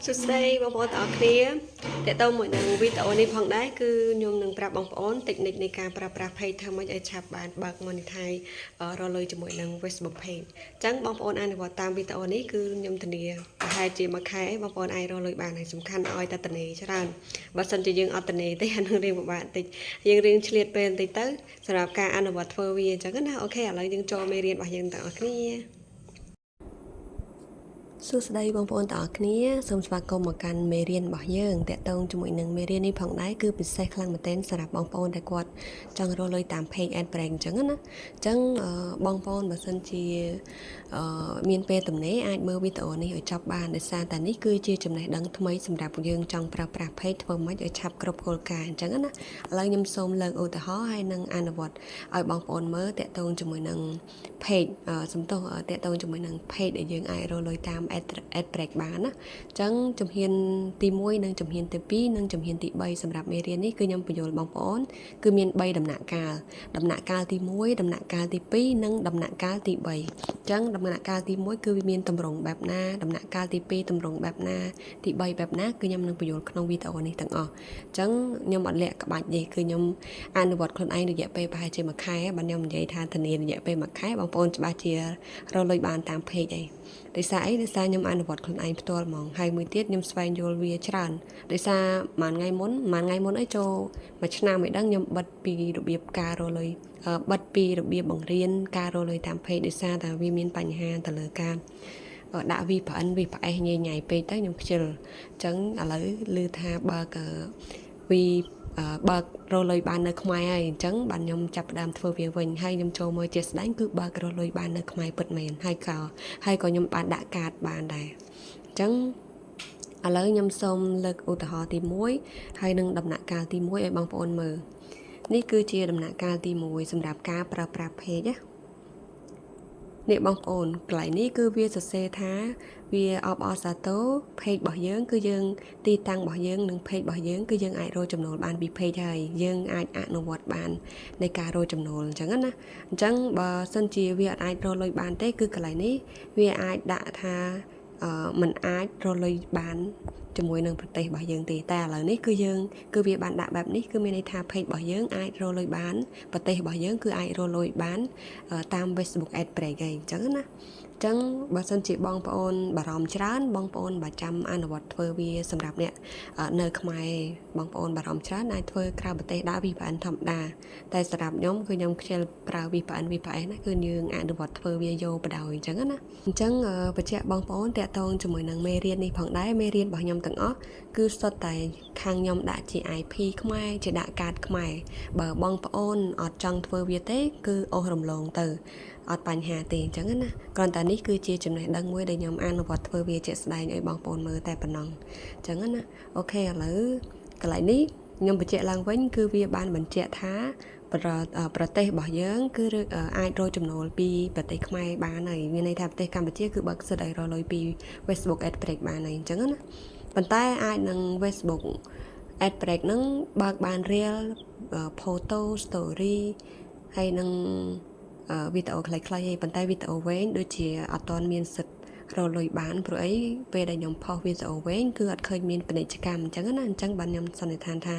สุดท้ายบางคนต่อเคลียร์แต่ต้องเหมือนในวิดีโอนี้พังได้คือโยมหนึ่งปรับบางคนเทคนิคในการปรับให้ทำให้ไอชับบานบักมอนิไทยเราเลยจะเหมือนใน Facebook Page จังบางคนอ่านว่าตามวิดีโอนี้คือโยมทันเดียไทยจีมาขายบางคนไอเราเลยบานในสำคัญอ้อยตัดเนยใช่ไหมบัดสันจะยังอัตเนยแต่ยังเรียนบานติยังเรียนเฉลี่ยเป็นติเตอร์สำหรับการอ่านวัตเฟอร์วีจังก็น่าโอเคอะไรยังโจไม่เรียนบางยังต่อเคลียร์สวัสดีบางคนต่อគ្នាសូមស្វាគមន៍មកកាន់មេរៀនរបស់យើងតកតងជាមួយនឹងមេរៀននេះផងដែរគឺពិសេសខ្លាំងមែនទែនសម្រាប់បងប្អូនដែលគាត់ចង់រកលុយតាម page ad break អញ្ចឹងណាអញ្ចឹងបងប្អូនបើសិនជាមានពេលទំនេរអាចមើលវីដេអូនេះឲ្យចប់បានដោយសារតែនេះគឺជាចំណេះដឹងថ្មីសម្រាប់យើងចង់ប្រើប្រាស់ page ធ្វើម៉េចឲ្យឆាប់គ្រប់គោលការណ៍អញ្ចឹងណាឥឡូវខ្ញុំសូមលើកឧទាហរណ៍ហើយនឹងអនុវត្តឲ្យបងប្អូនមើលតកតងជាមួយនឹង page សំទោសតកតងជាមួយនឹង page ដែលយើងអាចរកលុយតាម ad break បានណាអញ្ចឹងជំហានទី1និងជំហានទី2និងជំហានទី3សម្រាប់មេរៀននេះគឺខ្ញុំបញ្យល់បងប្អូនគឺមាន3ដំណាក់កាលដំណាក់កាលទី1ដំណាក់កាលទី2និងដំណាក់កាលទី3អញ្ចឹងដំណាក់កាលទី1គឺវាមានទម្រង់បែបណាដំណាក់កាលទី2ទម្រង់បែបណាទី3បែបណាគឺខ្ញុំនឹងបញ្យល់ក្នុងវីដេអូនេះទាំងអស់អញ្ចឹងខ្ញុំអត់លាក់ក្បាច់ទេគឺខ្ញុំអនុវត្តខ្លួនឯងរយៈពេលប្រហែលជាមួយខែបើខ្ញុំនិយាយថាធានារយៈពេលមួយខែបងប្អូនច្បាស់ជារកលុយបានតាម page អីដោយសារអីដោយសារខ្ញុំអនុវត្តខ្លួនឯងផ្ទាល់ហ្មងហើយមួយទៀតខ្ញុំស្វែងយល់វាច្រើនដោយសារមួយថ្ងៃមុនអីចូលមួយឆ្នាំមិនដឹងខ្ញុំបិទពីរបៀបការរកលុយបិទពីរបៀបបង្រៀនការរកលុយតាម page ដោយសារតែវាមានបញ្ហាទៅលើការដាក់ VPN ញ៉ៃពេកទៅខ្ញុំខ្ជិលអញ្ចឹងឥឡូវឮថាបើកបើករកលុយបាននៅខ្មែរហើយអញ្ចឹងបានខ្ញុំចាប់ផ្ដើមធ្វើវាវិញហើយខ្ញុំចូលមើលជាក់ស្ដែងគឺបើករកលុយបាននៅខ្មែរពិតមែនហើយក៏ខ្ញុំបានដាក់កាតបានដែរអញ្ចឹងឥឡូវខ្ញុំសូមលើកឧទាហរណ៍ទី1ហើយនឹងដំណាក់កាលទី1ឲ្យបងប្អូនមើលនេះគឺជាដំណាក់កាលទី1សម្រាប់ការប្រើប្រាស់ page ណានេះបងប្អូនកន្លែងនេះគឺវាសរសេរថាវាអបអរសាទរ page របស់យើងគឺយើងទីតាំងរបស់យើងនិង page របស់យើងគឺយើងអាចរកចំណូលបានពី page ហើយយើងអាចអនុវត្តបាននៃការរកចំណូលអញ្ចឹងណាអញ្ចឹងបើសិនជាវាអាចរកលុយបានទេគឺកន្លែងនេះវាអាចដាក់ថាมันអាចរកលុយបានជាមួយនឹងប្រទេសរបស់យើងទេតែឥឡូវនេះគឺវាបានដាក់បែបនេះគឺមានន័យថា page របស់យើងអាចរកលុយបានប្រទេសរបស់យើងគឺអាចរកលុយបានតាម Facebook Ad Break អីអញ្ចឹងណាអញ្ចឹងបើសិនជាបងប្អូនបារម្ភច្រើនបងប្អូនបើចាំអនុវត្តធ្វើវាសម្រាប់អ្នកនៅខ្មែរបងប្អូនបារម្ភច្រើនអាចធ្វើក្រៅប្រទេសដាក់ VPN ធម្មតាតែសម្រាប់ខ្ញុំគឺខ្ញុំខ្ជិលប្រើ VPN ណាគឺយើងអនុវត្តធ្វើវាយកបដ ாய் អញ្ចឹងណាអញ្ចឹងបញ្ជាក់បងប្អូនតាក់ទងជាមួយនឹងមេរៀននេះផងដែរមេរៀនរបស់ខ្ញុំទាំងអស់គឺសុទ្ធតែខាងខ្ញុំដាក់ជា IP ខ្មែរជាដាក់កាតខ្មែរបើបងប្អូនអត់ចង់ធ្វើវាទេគឺអូសរំលងទៅអត់បញ្ហាទេអញ្ចឹងណាគ្រាន់តែនេះគឺជាចំណេះដឹងមួយដែលខ្ញុំអនុវត្តធ្វើវាជាក់ស្ដែងឲ្យបងប្អូនមើលតែប៉ុណ្ណឹងអញ្ចឹងណាអូខេឥឡូវកន្លែងនេះខ្ញុំបញ្ជាក់ឡើងវិញគឺវាបានបញ្ជាក់ថាប្រទេសរបស់យើងគឺអាចរកចំណូលពីប្រទេសខ្មែរបានហើយមានន័យថាប្រទេសកម្ពុជាគឺបើកសិទ្ធិឲ្យរកលុយពី Facebook Ad Break បានហើយអញ្ចឹងណាប៉ុន្តែអាចនឹង Facebook Ad Break ហ្នឹងបើកបាន Reel Photo Story ហើយនឹងវីដេអូខ្លីៗហើយប៉ុន្តែវីដេអូវែងដូចជាអត់ទាន់មានសិទ្ធិរកលុយបានព្រោះអីពេលដែលខ្ញុំផុសវីដេអូវែងគឺអត់ឃើញមានពាណិជ្ជកម្មអញ្ចឹងណាអញ្ចឹងបានខ្ញុំសន្និដ្ឋានថា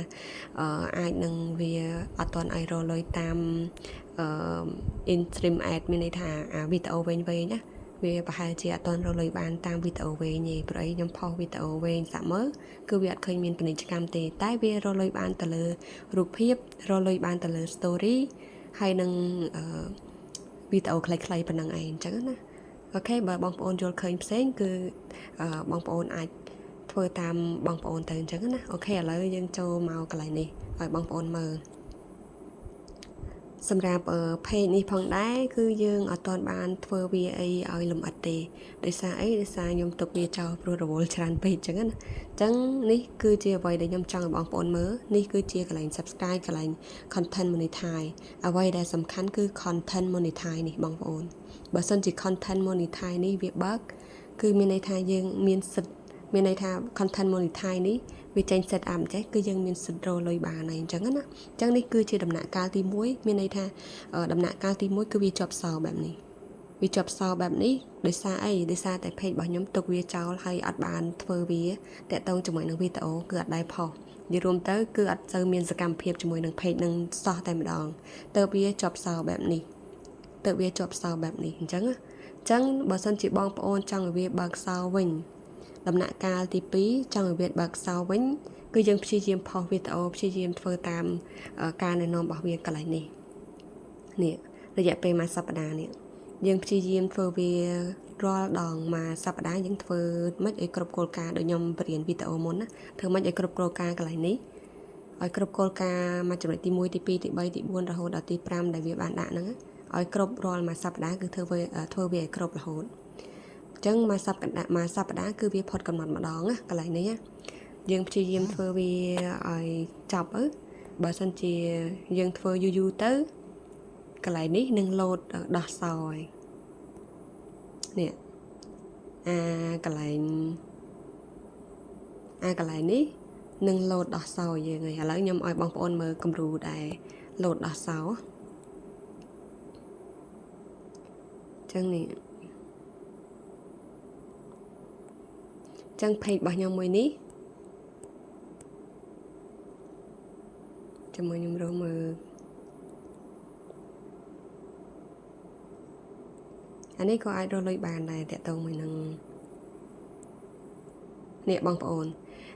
អាចនឹងវាអត់ទាន់ឲ្យរកលុយតាមin-stream ad មានន័យថាវីដេអូវែងណាវាប្រហែលជាអត់ទាន់រកលុយបានតាមវីដេអូវែងទេព្រោះអីខ្ញុំផុសវីដេអូវែងសាក់មើលគឺវាអត់ឃើញមានពាណិជ្ជកម្មទេតែវារកលុយបានទៅលើរូបភាពរកលុយបានទៅលើ story ហើយនឹងវីដេអូខ្លីៗប៉ុណ្ណឹងឯងអញ្ចឹងណាអូខេបើបងប្អូនយល់ឃើញផ្សេងគឺបងប្អូនអាចធ្វើតាមបងប្អូនទៅអញ្ចឹងណាអូខេឥឡូវយើងចូលមកកន្លែងនេះឲ្យបងប្អូនមើលសម្រាប់page នេះផងដែរគឺយើងអត់ទាន់បានធ្វើវាអីឲ្យលម្អិតទេដោយសារអីដោយសារខ្ញុំទុកវាចោលព្រោះរវល់ច្រើនពេកអញ្ចឹងណាអញ្ចឹងនេះគឺជាអ្វីដែលខ្ញុំចង់ឲ្យបងប្អូនមើលនេះគឺជាកន្លែង subscribe កន្លែង content monetize អ្វីដែលសំខាន់គឺ content monetize នេះបងប្អូនបើសិនជា content monetize នេះវាបើកគឺមានន័យថាយើងមានសិទ្ធិមានន័យថា content monetize នេះវាចេញ set up ចេះគឺយើងមានសិទ្ធិរកលុយបានហើយអញ្ចឹងណាអញ្ចឹងនេះគឺជាដំណាក់កាលទី1មានន័យថាដំណាក់កាលទី1គឺវាជាប់សោបែបនេះ វាជាប់សោបែបនេះដោយសារអីដោយសារតែ page របស់ខ្ញុំទុកវាចោលហើយអត់បានធ្វើវាតាក់ទងជាមួយនឹងវីដេអូគឺអត់ដែរផុសនិយាយរួមទៅគឺអត់សូវមានសកម្មភាពជាមួយនឹង page នឹងសោះតែម្ដងទៅវាជាប់សោបែបនេះអញ្ចឹងបើសិនជាបងប្អូនចង់ឲ្យវាបើកសោវិញដំណាក់កាលទី2ចង់ឲ្យវាបើកសោវិញគឺយើងព្យាយាមផុសវីដេអូព្យាយាមធ្វើតាមការណែនាំរបស់វាកន្លែងនេះរយៈពេលមួយសប្តាហ៍នេះយើងព្យាយាមធ្វើវារាល់ដងមួយសប្តាហ៍យើងធ្វើមិនឲ្យគ្រប់គោលការណ៍ដូចខ្ញុំបរៀនវីដេអូមុនណាធ្វើមិនឲ្យគ្រប់គោលការណ៍កន្លែងនេះឲ្យគ្រប់គោលការណ៍មួយចំណុចទី1ទី2ទី3ទី4រហូតដល់ទី5ដែលវាបានដាក់ហ្នឹងឲ្យគ្រប់រាល់មួយសប្តាហ៍គឺធ្វើវាឲ្យគ្រប់រហូតអញ្ចឹងមួយសប្តាហ៍គឺវាផុតកំណត់ម្ដងណាកន្លែងនេះយើងព្យាយាមធ្វើវាឲ្យចប់ទៅបើសិនជាយើងធ្វើយូរទៅកន្លែងនេះនឹងលោតដោះសោហើយកន្លែងនេះនឹងលោតដោះសោយើងហើយឥឡូវខ្ញុំឲ្យបងប្អូនមើលគំរូដែលលោតដោះសោចឹងនេះចឹង page របស់ខ្ញុំមួយនេះជាមួយខ្ញុំរកមើលអានេះក៏អាចរកលុយបានដែរតាក់ទងមួយនឹងនេះបងប្អូន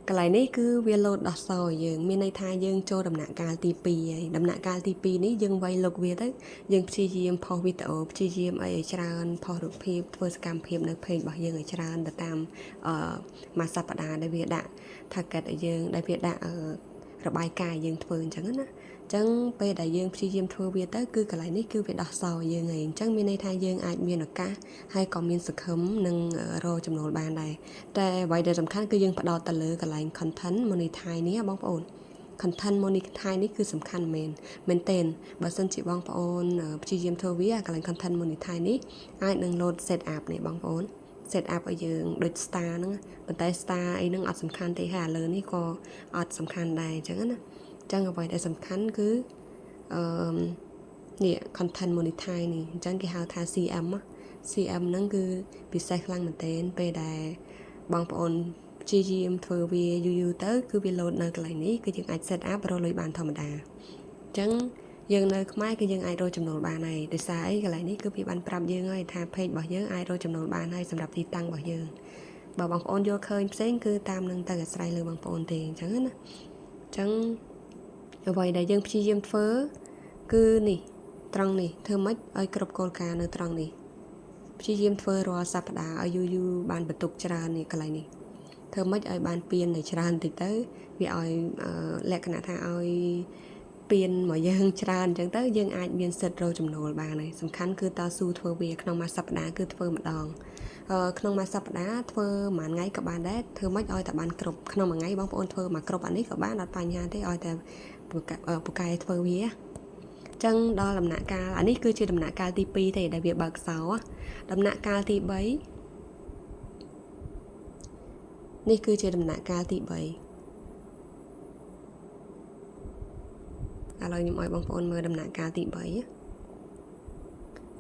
កន្លែងនេះគឺវាលោតដោះសោយើងមានន័យថាយើងចូលដំណាក់កាលទី2ហើយដំណាក់កាលទី2នេះយើងវាយលុកវាទៅយើងព្យាយាមផុសវីដេអូព្យាយាមអីឲ្យច្រើនផុសរូបភាពធ្វើសកម្មភាពនៅ page របស់យើងឲ្យច្រើនទៅតាមមួយសប្តាហ៍ដែលវាដាក់ target ឲ្យយើងដែលវាដាក់របាយការណ៍យើងធ្វើអញ្ចឹងណាអញ្ចឹងពេលដែលយើងព្យាយាមធ្វើវាទៅគឺកន្លែងនេះគឺវាដោះសោយើងហើយអញ្ចឹងមានន័យថាយើងអាចមានឱកាសហើយក៏មានសង្ឃឹមនឹងរកចំណូលបានដែរតែអ្វីដែលសំខាន់គឺយើងផ្ដោតទៅលើកន្លែង content monetize នេះបងប្អូន content monetize នេះគឺសំខាន់មែនទែនបើសិនជាបងប្អូនព្យាយាមធ្វើវាកន្លែង content monetize នេះអាចនឹង load set up នេះបងប្អូន set up ឲ្យយើងដូច star ហ្នឹងប៉ុន្តែ star អីហ្នឹងអត់សំខាន់ទេហើយឥឡូវនេះក៏អត់សំខាន់ដែរអញ្ចឹងណាអញ្ចឹងអ្វីដែលសំខាន់គឺនេះ content monetize នេះអញ្ចឹងគេហៅថា CM ហ្នឹងគឺពិសេសខ្លាំងមែនទែនពេលដែលបងប្អូនព្យាយាមធ្វើវាយូរទៅគឺវា load នៅកន្លែងនេះគឺយើងអាច set up រកលុយបានធម្មតាអញ្ចឹងយើងនៅខ្មែរគឺយើងអាចរកចំណូលបានហើយដោយសារអីកន្លែងនេះគឺវាបានប្រាប់យើងហើយថា page របស់យើងអាចរកចំណូលបានហើយសម្រាប់ទីតាំងរបស់យើងបើបងប្អូនយល់ឃើញផ្សេងគឺតាមនឹងទៅអាស្រ័យលើបងប្អូនទេអញ្ចឹងណាអញ្ចឹងអ្វីដែលយើងព្យាយាមធ្វើគឺនេះត្រង់នេះធ្វើម៉េចឲ្យគ្រប់គោលការណ៍នៅត្រង់នេះព្យាយាមធ្វើរាល់សប្តាហ៍ឲ្យយូរបានបន្ទុកច្រើននេះកន្លែងនេះធ្វើម៉េចឲ្យបានពៀនច្រើនតិចទៅវាឲ្យលក្ខណៈថាឲ្យពៀនមកយើងច្រើនអញ្ចឹងទៅយើងអាចមានសិទ្ធិរកចំណូលបានហើយសំខាន់គឺតស៊ូធ្វើវាក្នុងមួយសប្តាហ៍គឺធ្វើម្ដងក្នុងមួយសប្តាហ៍ធ្វើមួយថ្ងៃក៏បានដែរធ្វើម៉េចឲ្យតែបានគ្រប់ក្នុងមួយថ្ងៃបងប្អូនធ្វើមកគ្រប់អានេះក៏បានអត់បញ្ហាទេឲ្យតែពូកែធ្វើវាចឹងដល់ដំណាក់កាលអានេះគឺជាដំណាក់កាលទី2ទេដែលវាបើកសោដំណាក់កាលទី3នេះគឺជាដំណាក់កាលទី3ឥឡូវខ្ញុំឲ្យបងប្អូនមើលដំណាក់កាលទី3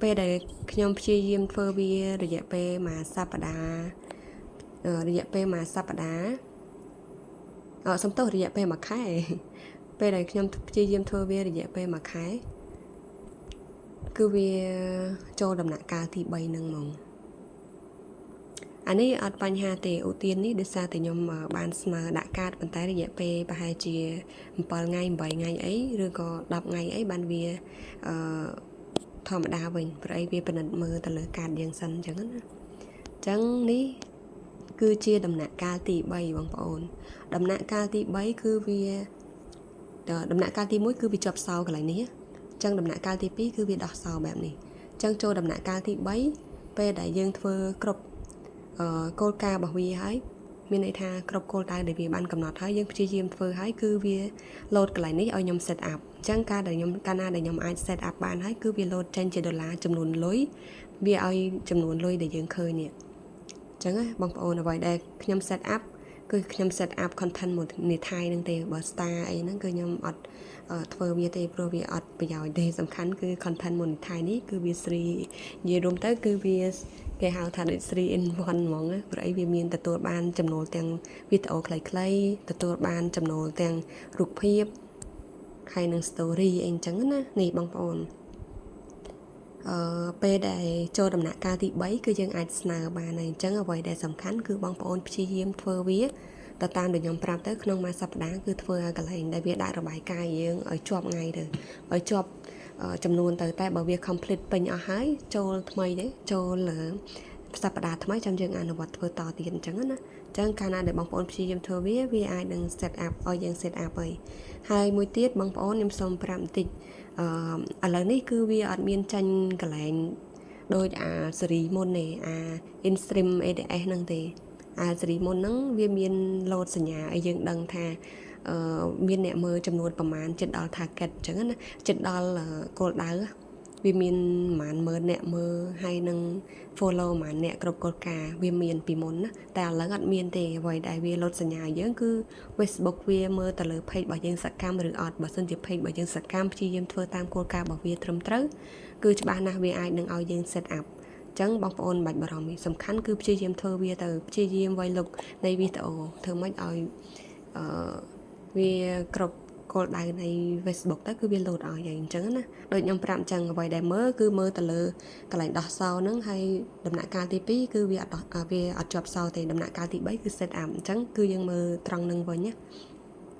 ពេលដែលខ្ញុំព្យាយាមធ្វើវារយៈពេលមួយសប្តាហ៍សំទោសរយៈពេលមួយខែពេលដែលខ្ញុំព្យាយាមធ្វើវារយៈពេលមួយខែគឺវាចូលដំណាក់កាលទី3ហ្នឹងហ្មងអានេះអត់បញ្ហាទេឧទាននេះដោយសារតែខ្ញុំបានស្នើដាក់កាតប៉ុន្តែរយៈពេលប្រហែលជា7ថ្ងៃ8ថ្ងៃអីឬក៏10ថ្ងៃអីបានវាធម្មតាវិញព្រោះអីវាពិនិត្យមើលទៅលើកាតយើងសិនអញ្ចឹងណាអញ្ចឹងនេះគឺជាដំណាក់កាលទី3បងប្អូនដំណាក់កាលទី3គឺវាដំណាក់កាលទី1គឺវាជាប់សោកន្លែងនេះអញ្ចឹងដំណាក់កាលទី2គឺវាដោះសោបែបនេះអញ្ចឹងចូលដំណាក់កាលទី3ពេលដែលយើងធ្វើគ្រប់គោលការណ៍របស់វាហើយមានន័យថាគ្រប់គោលដៅដែលវាបានកំណត់ហើយយើងព្យាយាមធ្វើហើយគឺវា load កន្លែងនេះឲ្យខ្ញុំ set up អញ្ចឹងកាលណាដែលខ្ញុំអាច set up បានហើយគឺវា load ចេញជាដុល្លារចំនួនលុយវាឲ្យចំនួនលុយដែលយើងឃើញនេះអញ្ចឹងបងប្អូនអ្វីដែលខ្ញុំ set up គឺខ្ញុំ set up content មួយនៃថៃនឹងទេបើ star អីហ្នឹងគឺខ្ញុំអត់ធ្វើវាទេព្រោះវាអត់ប្រយោជន៍ទេសំខាន់គឺ content មួយនៃថៃនេះគឺវា free និយាយរួមទៅគឺវាគេហៅថាដូច 3 in 1 ហ្មងព្រោះអីវាមានទទួលបានចំណូលទាំងវីដេអូខ្លីៗទទួលបានចំណូលទាំងរូបភាពហើយនឹង story អីអញ្ចឹងណានេះបងប្អូនពេលដែលចូលដំណាក់កាលទី3គឺយើងអាចស្នើបានហើយអញ្ចឹងអ្វីដែលសំខាន់គឺបងប្អូនព្យាយាមធ្វើវាទៅតាមដែលខ្ញុំប្រាប់ទៅក្នុងមួយសប្តាហ៍គឺធ្វើឲ្យកន្លែងដែលវាដាក់របាយការណ៍យើងឲ្យជាប់ថ្ងៃទៅឲ្យជាប់ចំនួនទៅតែបើវា complete ពេញអស់ហើយចូលថ្មីទេចូលសប្តាហ៍ថ្មីចាំយើងអនុវត្តធ្វើតទៀតអញ្ចឹងណាអញ្ចឹងកាលណាដែលបងប្អូនព្យាយាមធ្វើវាអាចនឹង set up ឲ្យយើង set up ហើយមួយទៀតបងប្អូនខ្ញុំសូមប្រាប់បន្តិចឥឡូវនេះគឺវាអត់មានចាញ់កន្លែងដូចអាសេរីមុនទេអា InStream ADS ហ្នឹងទេអាសេរីមុនហ្នឹងវាមានលោតសញ្ញាឲ្យយើងដឹងថាមានអ្នកមើលចំនួនប្រមាណចិត្តដល់ target អញ្ចឹងណាចិត្តដល់គោលដៅវាមានប្រហែល10000អ្នកមើលហើយនឹង follow ប្រហែលអ្នកគ្រប់គោលការណ៍វាមានពីមុនណាតែឥឡូវអត់មានទេអ្វីដែលវាលុតសញ្ញាយើងគឺ Facebook វាមើលទៅលើ page របស់យើងសកម្មឬអត់បើសិនជា page របស់យើងសកម្មព្យាយាមធ្វើតាមគោលការណ៍របស់វាត្រឹមត្រូវគឺច្បាស់ណាស់វាអាចនឹងឲ្យយើង set up ចឹងបងប្អូនមិនបាច់បារម្ភទេសំខាន់គឺព្យាយាមធ្វើវាទៅព្យាយាមវាយលុកនៃវីដេអូធ្វើម៉េចឲ្យវាគ្រប់គោលដៅនៃ Facebook ទៅគឺវាលោតឲ្យហើយអញ្ចឹងណាដូចខ្ញុំប្រាប់អញ្ចឹងអ្វីដែលមើលគឺមើលទៅលើកន្លែងដោះសោហ្នឹងហើយដំណាក់កាលទី2គឺវាអត់ជាប់សោទេដំណាក់កាលទី3គឺ set up អញ្ចឹងគឺយើងមើលត្រង់ហ្នឹងវិញណា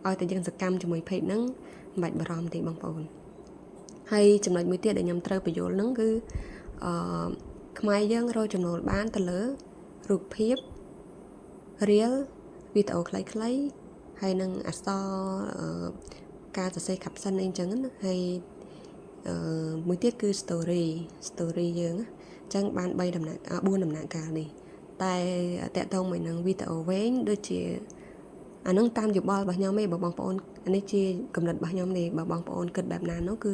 ឲ្យតែយើងសកម្មជាមួយ page ហ្នឹងមិនបាច់បារម្ភទេបងប្អូនហើយចំណុចមួយទៀតដែលខ្ញុំត្រូវបញ្យល់ហ្នឹងគឺខ្មែរយើងរកចំណូលបានទៅលើរូបភាព reel វីដេអូខ្លីៗហើយនឹងអក្សរការសរសេរ caption អីចឹងណាហើយមួយទៀតគឺ story យើងអញ្ចឹងបាន4ដំណាក់កាលនេះតែតកតងមួយនឹងវីដេអូវែងដូចជាអានឹងតាមយោបល់របស់ខ្ញុំទេបើបងប្អូននេះជាកំណត់របស់ខ្ញុំទេបើបងប្អូនគិតបែបណានោះគឺ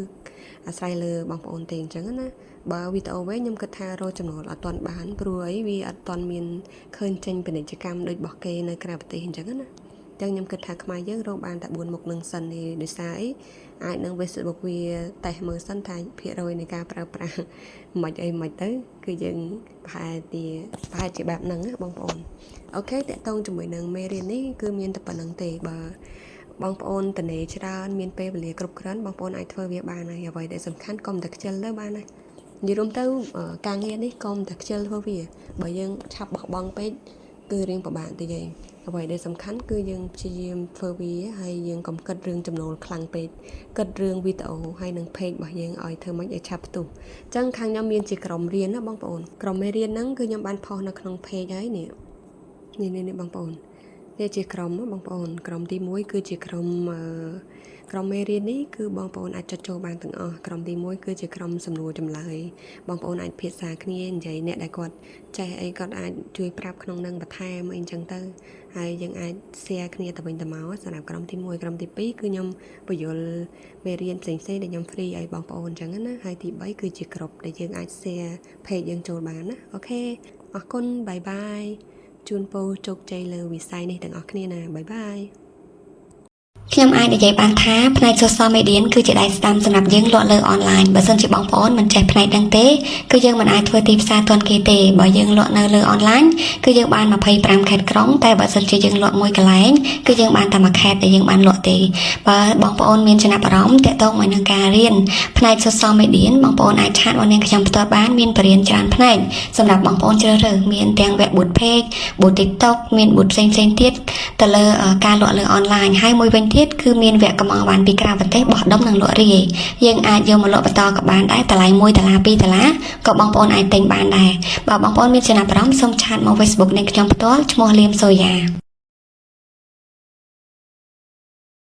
អាស្រ័យលើបងប្អូនទេអញ្ចឹងណាបើវីដេអូវែងខ្ញុំគិតថារកចំណូលអត់ទាន់បានព្រោះអីវាអត់ទាន់មានឃើញចេញពាណិជ្ជកម្មដូចរបស់គេនៅក្រៅប្រទេសអញ្ចឹងណាចឹងខ្ញុំគិតថាខ្មែរយើងរកបានតែ4មុខនឹងសិននេះដោយសារអីអាចនឹង Facebook វាតេស្តមើលសិនថាភាគរយនៃការប្រើប្រាស់មិនទៅគឺយើងប្រហែលជាបែបហ្នឹងណាបងប្អូនអូខេតកតងជាមួយនឹងមេរៀននេះគឺមានតែប៉ុណ្្នឹងទេបើបងប្អូនតនេច្រើនមានពេលវេលាគ្រប់គ្រាន់បងប្អូនអាចធ្វើវាបានហើយអ្វីដែលសំខាន់កុំតែខ្ជិលទៅបានហើយនិយាយរួមទៅការងារនេះកុំតែខ្ជិលធ្វើវាបើយើងឆាប់បោះបង់ពេកគឺរៀងពិបាកតិចឯងអ្វីដែលសំខាន់គឺយើងព្យាយាមធ្វើវាហើយយើងកុំគិតរឿងចំណូលខ្លាំងពេកគិតរឿងវីដេអូហើយនឹង page របស់យើងឲ្យធ្វើម៉េចឲ្យឆាប់ផ្ទុះអញ្ចឹងខាងខ្ញុំមានជាក្រុមរៀនណាបងប្អូនក្រុមមេរៀនហ្នឹងគឺខ្ញុំបានផុសនៅក្នុង page ហើយនេះបងប្អូននេះជាក្រុមបងប្អូនក្រុមទី1គឺជាក្រុមមេរៀននេះគឺបងប្អូនអាចចុចចូលបានទាំងអស់ក្រុមទី1គឺជាក្រុមសំណួរចម្លើយបងប្អូនអាចភាសាគ្នានិយាយអ្នកដែលគាត់ចេះអីគាត់អាចជួយប្រាប់ក្នុងនឹងបន្ថែមអីអញ្ចឹងទៅហើយយើងអាច share គ្នាទៅវិញទៅមកសម្រាប់ក្រុមទី1ក្រុមទី2គឺខ្ញុំបញ្យល់មេរៀនផ្សេងៗដែលខ្ញុំ free ឲ្យបងប្អូនអញ្ចឹងណាហើយទី3គឺជាក្រុមដែលយើងអាច share page យើងចូលបានណាអូខេអរគុណបាយបាយជូនពរជោគជ័យលើវិស័យនេះទាំងអស់គ្នាណាបាយបាយខ្ញុំអាចនិយាយបានថាផ្នែក social media គឺជាដៃស្ដាំសម្រាប់យើងលក់លើអនឡាញបើសិនជាបងប្អូនមិនចេះផ្នែកហ្នឹងទេគឺយើងមិនអាចធ្វើទីផ្សារទាន់គេទេបើយើងលក់នៅលើអនឡាញគឺយើងបាន25ខេត្តក្រុងតែបើសិនជាយើងលក់មួយកន្លែងគឺយើងបានតែមួយខេត្តដែលយើងបានលក់ទេបើបងប្អូនមានចំណាប់អារម្មណ៍ទាក់ទងមួយនឹងការរៀនផ្នែក social media បងប្អូនអាចឆាតមកនាងខ្ញុំផ្ទាល់បានមានបរិញ្ញាច្រើនផ្នែកសម្រាប់បងប្អូនជ្រើសរើសមានទាំងវគ្គ boot page boot TikTok មាន boot ផ្សេងៗទៀតទៅលើការលក់លើអនឡាញហើយមួយវិញទៀតគឺមានវគ្គកម្មបានពីក្រៅប្រទេសបោះដុំនិងលក់រាយយើងអាចយកមកលក់បន្តក៏បានដែរតម្លៃ$1 $2ក៏បងប្អូនអាចទិញបានដែរបើបងប្អូនមានចំណាប់អារម្មណ៍សូមឆាតមក Facebook នៃខ្ញុំផ្ទាល់ឈ្មោះលៀមសូយ៉ា